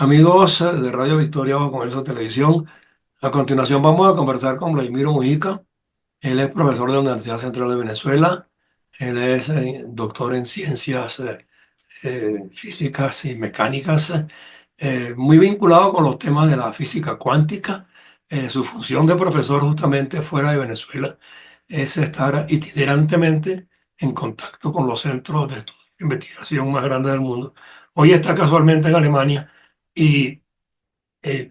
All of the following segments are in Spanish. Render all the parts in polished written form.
Amigos de Radio Victoria o Comercio Televisión, a continuación vamos a conversar con Vladimiro Mujica. Él es profesor de la Universidad Central de Venezuela. Él es doctor en ciencias físicas y mecánicas, muy vinculado con los temas de la física cuántica. Su función de profesor justamente fuera de Venezuela es estar itinerantemente en contacto con los centros de estudio e investigación más grandes del mundo. Hoy está casualmente en Alemania y eh,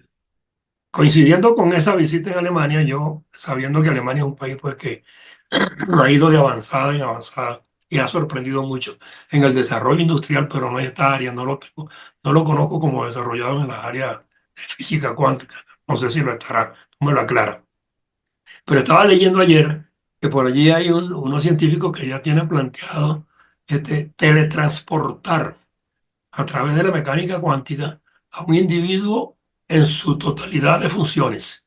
coincidiendo con esa visita en Alemania, yo sabiendo que Alemania es un país pues, que ha ido de avanzada en avanzada y ha sorprendido mucho en el desarrollo industrial, pero no en esta área, no lo conozco como desarrollado en las áreas de física cuántica. No sé si lo estará, tú me lo aclara. Pero estaba leyendo ayer que por allí hay unos científicos que ya tienen planteado teletransportar a través de la mecánica cuántica a un individuo en su totalidad de funciones.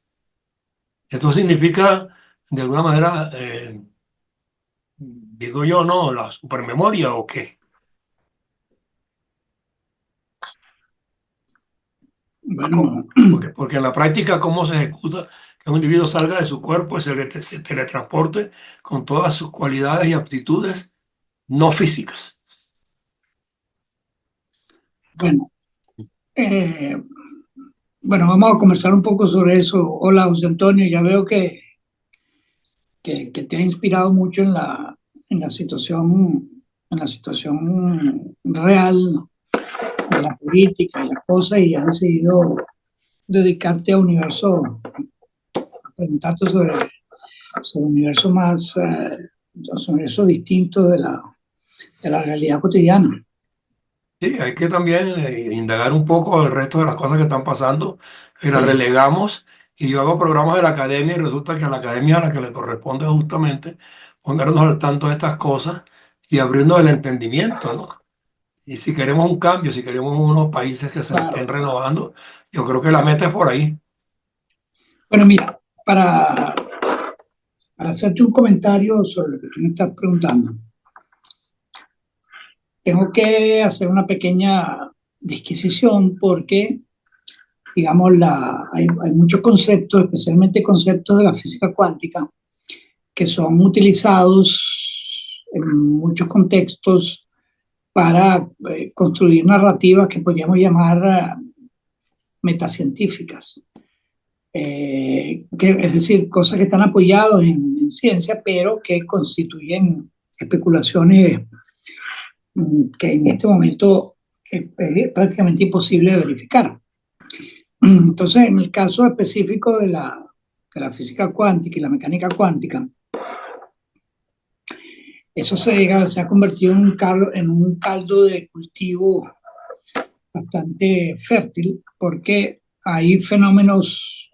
Esto significa, de alguna manera, digo yo, no, la supermemoria o qué. Bueno, Porque en la práctica, ¿cómo se ejecuta que un individuo salga de su cuerpo y se teletransporte con todas sus cualidades y aptitudes no físicas? bueno, eh, bueno, vamos a conversar un poco sobre eso. Hola, José Antonio, ya veo que te ha inspirado mucho en la situación real, ¿no? De la política y las cosas, y has decidido dedicarte a preguntarte sobre un universo más, sobre un universo distinto de la realidad cotidiana. Sí, hay que también indagar un poco el resto de las cosas que están pasando y las relegamos. Y yo hago programas de la academia y resulta que a la academia a la que le corresponde justamente ponernos al tanto de estas cosas y abrirnos el entendimiento, ¿no? Y si queremos un cambio, si queremos unos países que se estén Claro. renovando, yo creo que la meta es por ahí. Bueno, mira, para hacerte un comentario sobre lo que tú me estás preguntando, tengo que hacer una pequeña disquisición porque, digamos, hay muchos conceptos, especialmente conceptos de la física cuántica, que son utilizados en muchos contextos para construir narrativas que podríamos llamar metacientíficas. Es decir, cosas que están apoyadas en ciencia, pero que constituyen especulaciones que en este momento es prácticamente imposible de verificar. Entonces, en el caso específico de la física cuántica y la mecánica cuántica, eso se ha convertido en un caldo de cultivo bastante fértil porque hay fenómenos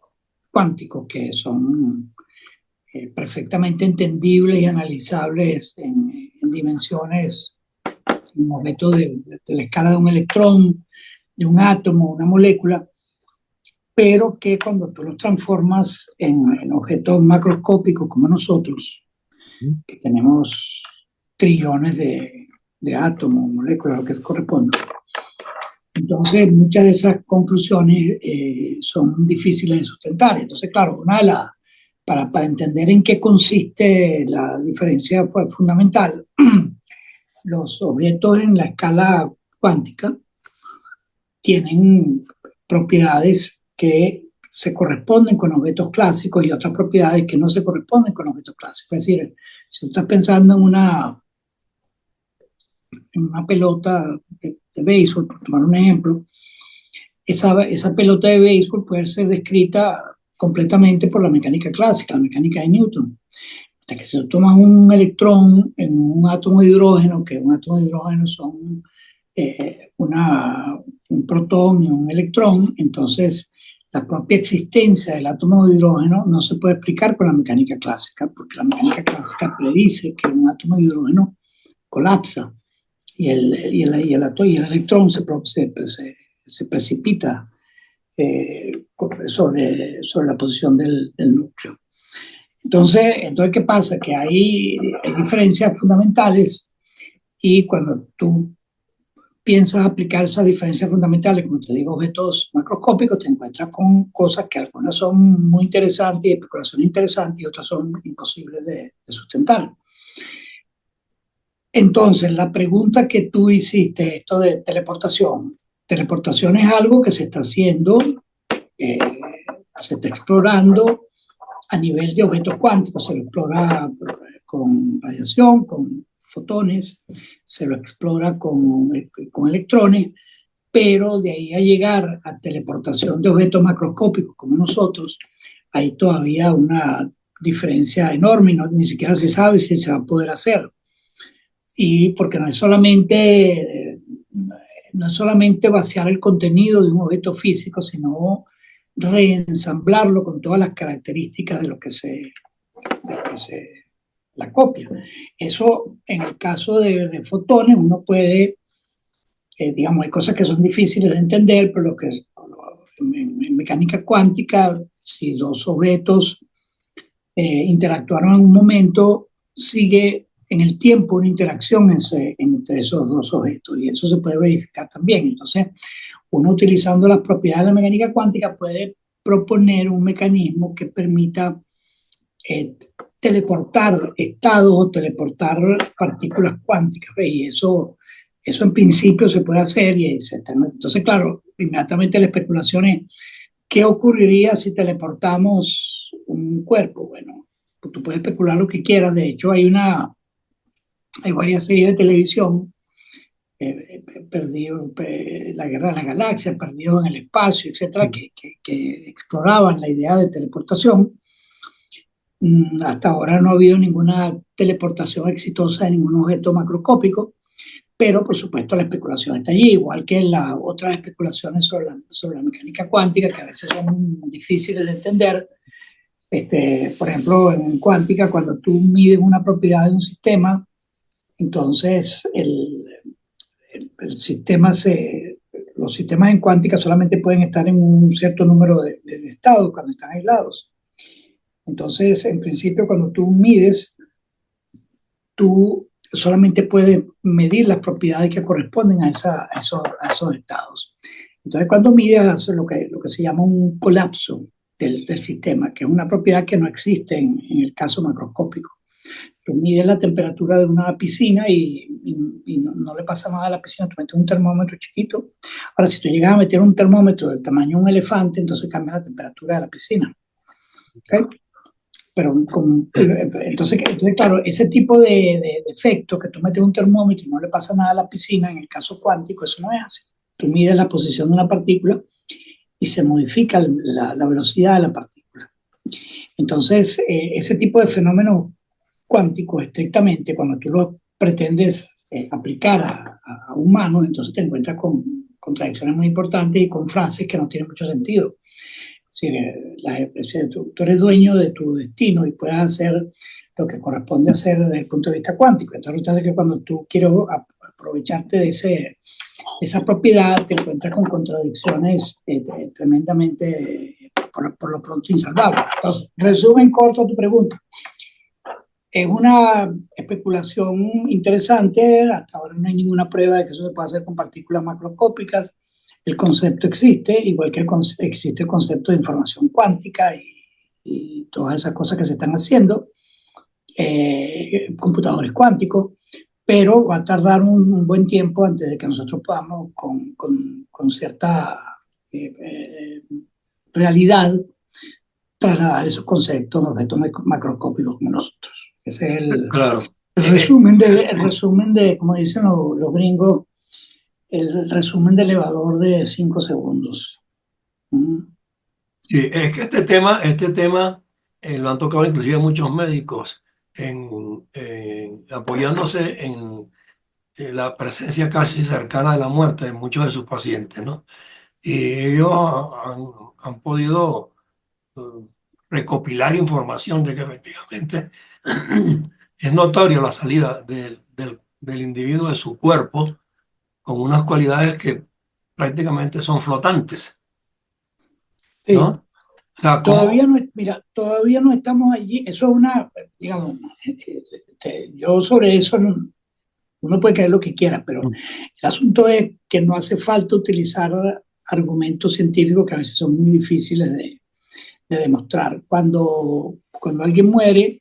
cuánticos que son perfectamente entendibles y analizables en dimensiones, en momentos de la escala de un electrón, de un átomo, una molécula, pero que cuando tú los transformas en objetos macroscópicos como nosotros, que tenemos trillones de átomos, moléculas, lo que corresponde. Entonces, muchas de esas conclusiones son difíciles de sustentar. Entonces, claro, para entender en qué consiste la diferencia pues, fundamental, los objetos en la escala cuántica tienen propiedades que se corresponden con objetos clásicos y otras propiedades que no se corresponden con objetos clásicos. Es decir, si tú estás pensando en una pelota de béisbol, por tomar un ejemplo, esa pelota de béisbol puede ser descrita completamente por la mecánica clásica, la mecánica de Newton. Hasta que si tú tomas un electrón en un átomo de hidrógeno, que un átomo de hidrógeno son un protón y un electrón, entonces la propia existencia del átomo de hidrógeno no se puede explicar con la mecánica clásica, porque la mecánica clásica predice que un átomo de hidrógeno colapsa y el electrón se precipita sobre la posición del núcleo. Entonces, ¿qué pasa? Que hay diferencias fundamentales y cuando tú piensas aplicar esas diferencias fundamentales, como te digo, objetos macroscópicos, te encuentras con cosas que algunas son muy interesantes y especulaciones interesantes y otras son imposibles de sustentar. Entonces, la pregunta que tú hiciste, esto de teleportación, teleportación es algo que se está haciendo, eh, se está explorando a nivel de objetos cuánticos, se lo explora con radiación, con fotones, se lo explora con electrones, pero de ahí a llegar a teleportación de objetos macroscópicos como nosotros, hay todavía una diferencia enorme, no, ni siquiera se sabe si se va a poder hacer. Y porque no es solamente vaciar el contenido de un objeto físico, sino reensamblarlo con todas las características de lo que se la copia. Eso, en el caso de fotones, uno puede, digamos, hay cosas que son difíciles de entender, pero en mecánica cuántica, si dos objetos interactuaron en un momento, sigue en el tiempo una interacción entre esos dos objetos y eso se puede verificar también. Entonces, uno utilizando las propiedades de la mecánica cuántica puede proponer un mecanismo que permita eh, teleportar estados o teleportar partículas cuánticas. ¿Ves? Y eso en principio se puede hacer. Entonces, claro, inmediatamente la especulación es, ¿qué ocurriría si teleportamos un cuerpo? Bueno, pues tú puedes especular lo que quieras. De hecho, hay varias series de televisión, perdido, la guerra de las galaxias, perdido en el espacio, etcétera, que exploraban la idea de teleportación. Hasta ahora no ha habido ninguna teleportación exitosa de ningún objeto macroscópico, pero por supuesto la especulación está allí, igual que las otras especulaciones sobre la mecánica cuántica, que a veces son difíciles de entender. Por ejemplo, en cuántica, cuando tú mides una propiedad de un sistema, entonces el sistema los sistemas en cuántica solamente pueden estar en un cierto número de estados cuando están aislados. Entonces, en principio, cuando tú mides, tú solamente puedes medir las propiedades que corresponden a esos estados. Entonces, cuando mides, haces lo que se llama un colapso del sistema, que es una propiedad que no existe en el caso macroscópico. Tú mides la temperatura de una piscina y no le pasa nada a la piscina, tú metes un termómetro chiquito. Ahora, si tú llegas a meter un termómetro del tamaño de un elefante, entonces cambia la temperatura de la piscina. ¿Okay? Pero entonces, claro, ese tipo de efecto que tú metes un termómetro y no le pasa nada a la piscina, en el caso cuántico, eso no es así. Tú mides la posición de una partícula y se modifica la velocidad de la partícula. Entonces, ese tipo de fenómenos cuánticos, estrictamente, cuando tú lo pretendes aplicar a humanos, entonces te encuentras con contradicciones muy importantes y con frases que no tienen mucho sentido. Tú eres dueño de tu destino y puedes hacer lo que corresponde hacer desde el punto de vista cuántico. Entonces, resulta que cuando tú quieres aprovecharte de esa propiedad, te encuentras con contradicciones tremendamente, por lo pronto, insalvables. Entonces, resumen corto a tu pregunta. Es una especulación interesante. Hasta ahora no hay ninguna prueba de que eso se pueda hacer con partículas macroscópicas. El concepto existe, igual que existe el concepto de información cuántica y todas esas cosas que se están haciendo, computadores cuánticos, pero va a tardar un buen tiempo antes de que nosotros podamos con cierta realidad trasladar esos conceptos a objetos macroscópicos como nosotros. Ese es Claro. el resumen de, como dicen los gringos, el resumen de elevador de 5 segundos. Mm. Sí, es que este tema lo han tocado inclusive muchos médicos apoyándose en la presencia casi cercana de la muerte de muchos de sus pacientes, ¿no? Y ellos han podido eh, recopilar información de que efectivamente es notorio la salida del individuo de su cuerpo con unas cualidades que prácticamente son flotantes, Sí, ¿no? O sea, todavía como, no, mira, todavía no estamos allí. Eso es digamos, yo sobre eso no Uno puede creer lo que quiera, pero el asunto es que no hace falta utilizar argumentos científicos que a veces son muy difíciles de demostrar. Cuando alguien muere,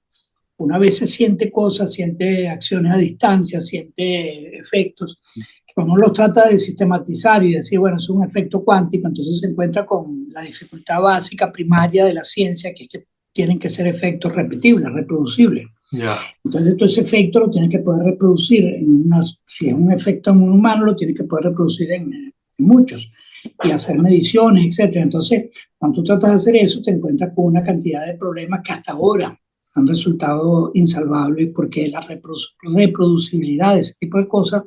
una vez se siente cosas, siente acciones a distancia, siente efectos. Cuando uno los trata de sistematizar y decir, bueno, es un efecto cuántico, entonces se encuentra con la dificultad básica, primaria de la ciencia, que es que tienen que ser efectos repetibles, reproducibles. Ya, Entonces, todo ese efecto lo tienes que poder reproducir si es un efecto en un humano, lo tienes que poder reproducir en muchos y hacer mediciones, etcétera. Entonces, cuando tú tratas de hacer eso, te encuentras con una cantidad de problemas que hasta ahora han resultado insalvables porque la reproducibilidad de ese tipo de cosas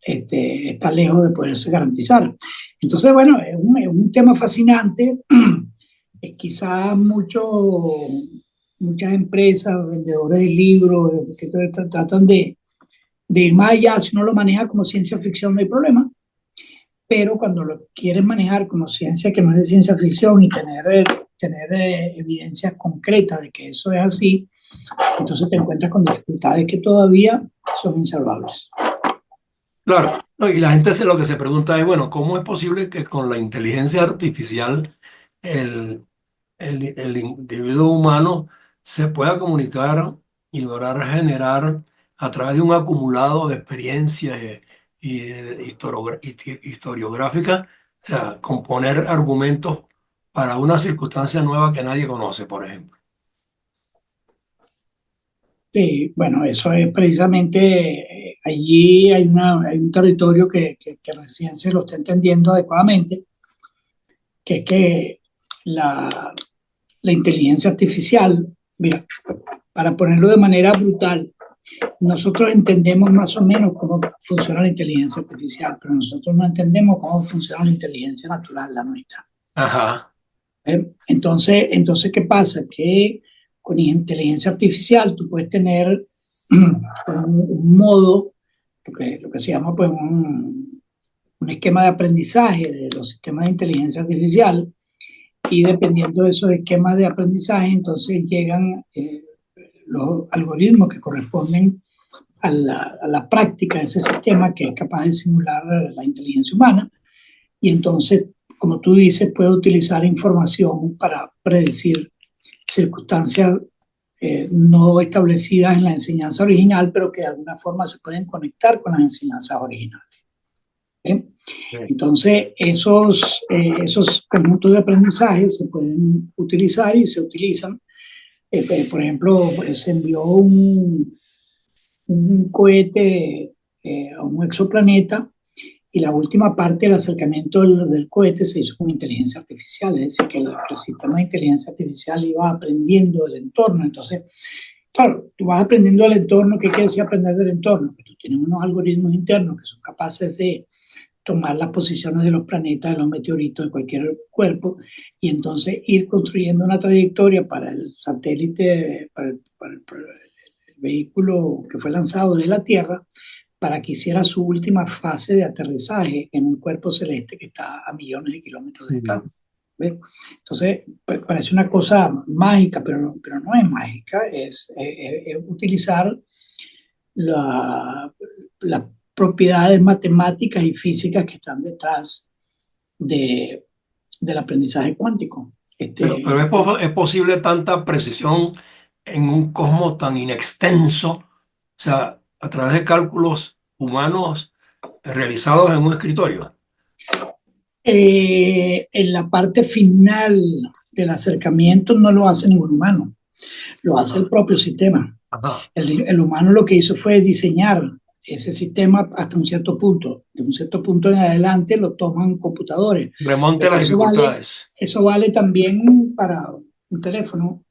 está lejos de poderse garantizar. Entonces, bueno, es un tema fascinante. Quizá muchas empresas, vendedores de libros, que tratan de ir más allá. Si uno lo maneja como ciencia ficción, no hay problema, pero cuando lo quieres manejar como ciencia que no es de ciencia ficción y tener evidencias concretas de que eso es así, entonces te encuentras con dificultades que todavía son insalvables. claro. No, y la gente lo que se pregunta es, bueno, ¿cómo es posible que con la inteligencia artificial el, el individuo humano se pueda comunicar y lograr generar a través de un acumulado de experiencias y historiográficas, o sea, componer argumentos para una circunstancia nueva que nadie conoce, por ejemplo? Sí, bueno, eso es precisamente, allí hay un territorio que recién se lo está entendiendo adecuadamente, que es que la inteligencia artificial, mira, para ponerlo de manera brutal, nosotros entendemos más o menos cómo funciona la inteligencia artificial, pero nosotros no entendemos cómo funciona la inteligencia natural, la nuestra. Ajá, Entonces, ¿qué pasa? Que con inteligencia artificial tú puedes tener un modo, lo que se llama pues un esquema de aprendizaje de los sistemas de inteligencia artificial, y dependiendo de esos esquemas de aprendizaje, entonces llegan los algoritmos que corresponden a la práctica de ese sistema que es capaz de simular la inteligencia humana, y entonces, como tú dices, puede utilizar información para predecir circunstancias no establecidas en la enseñanza original, pero que de alguna forma se pueden conectar con las enseñanzas originales. ¿Eh? sí. Entonces, esos conjuntos de aprendizaje se pueden utilizar y se utilizan. Por ejemplo, se envió un cohete a un exoplaneta, y la última parte del acercamiento del cohete se hizo con inteligencia artificial, es decir, que el sistema de inteligencia artificial iba aprendiendo del entorno. Entonces, claro, tú vas aprendiendo del entorno. ¿Qué quiere decir aprender del entorno? Que tú tienes unos algoritmos internos que son capaces de tomar las posiciones de los planetas, de los meteoritos, de cualquier cuerpo, y entonces ir construyendo una trayectoria para el satélite, el vehículo que fue lanzado de la Tierra, para que hiciera su última fase de aterrizaje en un cuerpo celeste que está a millones de kilómetros de Ujú. distancia. ¿Ves? Entonces, pues, parece una cosa mágica, pero no es mágica, es utilizar la, las propiedades matemáticas y físicas que están detrás de, del aprendizaje cuántico. Pero es posible tanta precisión en un cosmos tan inextenso, o sea, a través de cálculos humanos realizados en un escritorio. En la parte final del acercamiento no lo hace ningún humano, lo hace el Ajá, propio sistema. ajá. El humano lo que hizo fue diseñar ese sistema hasta un cierto punto. De un cierto punto en adelante lo toman computadores. Remonte a Pero las dificultades. eso vale también para un teléfono.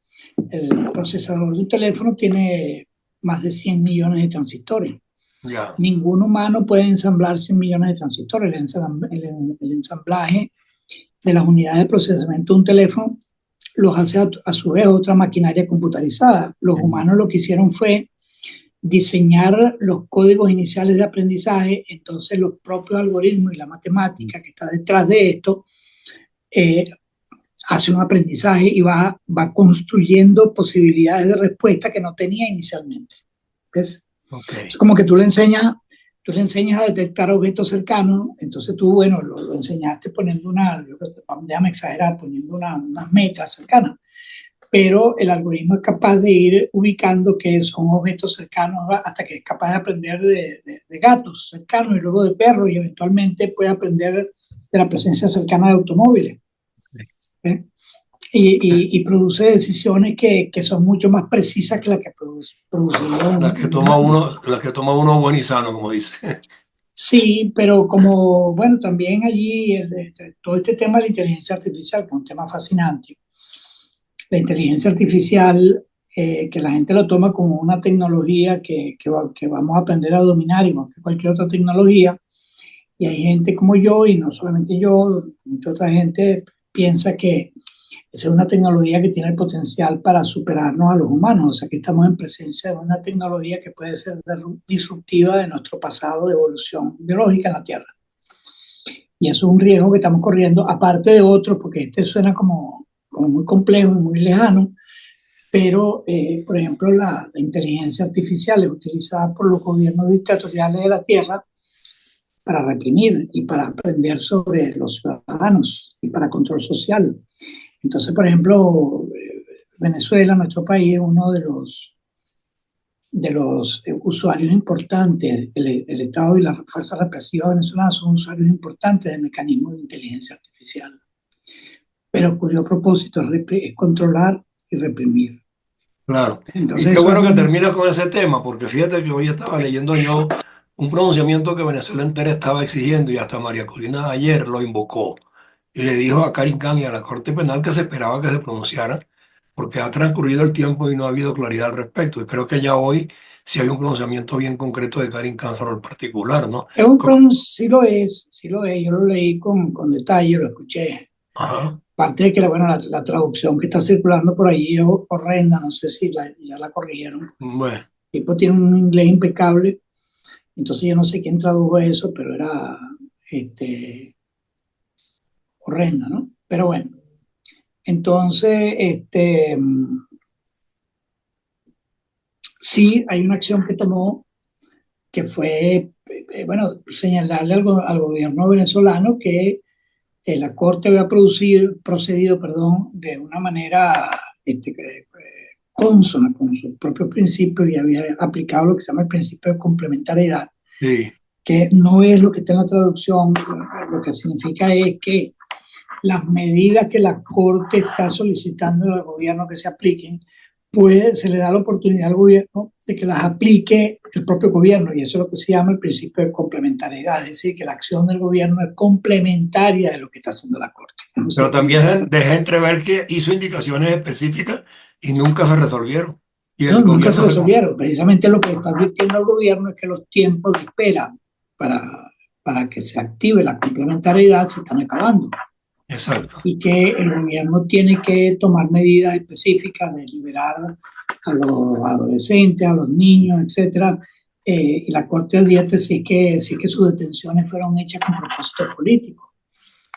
El procesador de un teléfono tiene más de 100 millones de transistores. Ya. Ningún humano puede ensamblar 100 millones de transistores. El ensamblaje de las unidades de procesamiento de un teléfono los hace a su vez otra maquinaria computarizada. Los Ujú. humanos lo que hicieron fue diseñar los códigos iniciales de aprendizaje. Entonces los propios algoritmos y la matemática que está detrás de esto eh, hace un aprendizaje y va construyendo posibilidades de respuesta que no tenía inicialmente. ¿Ves? Ok. Es como que tú le enseñas a detectar objetos cercanos, entonces tú, bueno, lo enseñaste poniendo déjame exagerar, poniendo unas metas cercanas, pero el algoritmo es capaz de ir ubicando que son objetos cercanos hasta que es capaz de aprender de gatos cercanos y luego de perros y eventualmente puede aprender de la presencia cercana de automóviles. ¿Eh? Y produce decisiones que son mucho más precisas que las que produciría un humano. Las que toma uno buen y sano, como dice. Sí, pero como, bueno, también allí todo este tema de la inteligencia artificial, que es un tema fascinante. La inteligencia artificial, que la gente lo toma como una tecnología que vamos a aprender a dominar igual que cualquier otra tecnología. Y hay gente como yo, y no solamente yo, mucha otra gente piensa que esa es una tecnología que tiene el potencial para superarnos a los humanos. O sea, que estamos en presencia de una tecnología que puede ser disruptiva de nuestro pasado de evolución biológica en la Tierra. Y eso es un riesgo que estamos corriendo, aparte de otros, porque este suena como muy complejo y muy lejano, pero, por ejemplo, la inteligencia artificial es utilizada por los gobiernos dictatoriales de la Tierra para reprimir y para aprender sobre los ciudadanos y para control social. Entonces, por ejemplo, Venezuela, nuestro país, es uno de los usuarios importantes, el Estado y las fuerzas represivas venezolanas son usuarios importantes del mecanismo de inteligencia artificial, pero cuyo propósito es controlar y reprimir. Claro. Y Entonces qué eso es bueno que un... terminas con ese tema, porque fíjate que hoy estaba leyendo yo un pronunciamiento que Venezuela entera estaba exigiendo y hasta María Corina ayer lo invocó y le dijo a Karin Khan y a la Corte Penal que se esperaba que se pronunciara porque ha transcurrido el tiempo y no ha habido claridad al respecto. Y creo que ya hoy sí hay un pronunciamiento bien concreto de Karin Khan sobre el particular, ¿no? Es un sí lo es, yo lo leí con detalle, lo escuché. Ajá. Aparte de que bueno, la traducción que está circulando por ahí es horrenda, no sé si ya la corrigieron. Bueno, El tipo tiene un inglés impecable, entonces yo no sé quién tradujo eso, pero era este, horrenda, ¿no? Pero bueno, entonces, sí hay una acción que tomó que fue, bueno, señalarle al gobierno venezolano que la Corte había procedido, perdón, de una manera consona con sus propios principios y había aplicado lo que se llama el principio de complementariedad, sí, que no es lo que está en la traducción, lo que significa es que las medidas que la Corte está solicitando al gobierno que se apliquen, se le da la oportunidad al gobierno de que las aplique el propio gobierno, y eso es lo que se llama el principio de complementariedad, es decir, que la acción del gobierno es complementaria de lo que está haciendo la Corte. No pero sé, también deja entrever que hizo indicaciones específicas y nunca se resolvieron. Y no, el nunca se gobierno se... resolvieron. Precisamente lo que está advirtiendo el gobierno es que los tiempos de espera para que se active la complementariedad se están acabando Exacto. y que el gobierno tiene que tomar medidas específicas de liberar a los adolescentes, a los niños, etcétera. Y la Corte advierte si es que sus detenciones fueron hechas con propósitos políticos.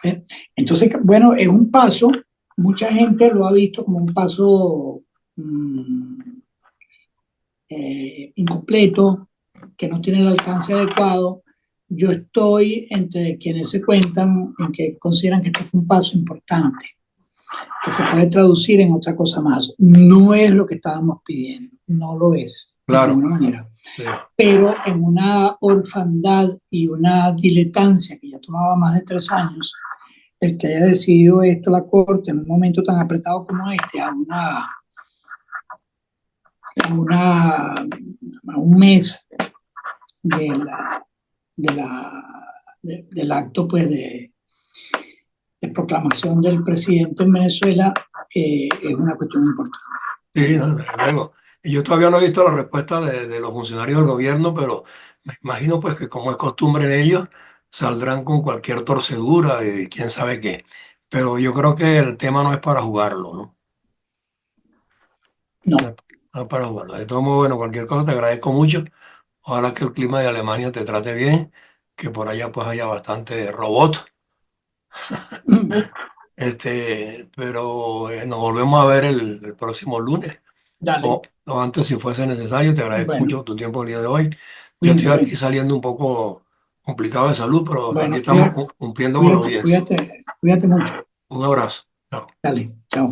¿Eh? Entonces, bueno, es un paso, mucha gente lo ha visto como un paso incompleto, que no tiene el alcance adecuado. Yo estoy entre quienes se cuentan en que consideran que este fue un paso importante, que se puede traducir en otra cosa más. No es lo que estábamos pidiendo, no lo es, de Claro. ninguna manera. Sí. Pero en una orfandad y una diletancia que ya tomaba más de 3 años, el que haya decidido esto la Corte en un momento tan apretado como este, a un mes de de la, del acto pues, de proclamación del presidente en Venezuela, es una cuestión importante. Sí, no, desde luego. Y yo todavía no he visto la respuesta de los funcionarios del gobierno, pero me imagino pues que como es costumbre en ellos, saldrán con cualquier torcedura y quién sabe qué. Pero yo creo que el tema no es para jugarlo, ¿no? No, No es para jugarlo. De todo modo, bueno, cualquier cosa te agradezco mucho. Ojalá que el clima de Alemania te trate bien, que por allá pues haya bastante robot. Pero nos volvemos a ver el próximo lunes. dale. Oh, o antes si fuese necesario. Te agradezco Bueno, mucho tu tiempo el día de hoy. Yo estoy aquí bien. saliendo un poco complicado de salud, pero aquí Bueno, estamos cumpliendo con la audiencia. cuídate mucho. Un abrazo. Chao. Dale, chao.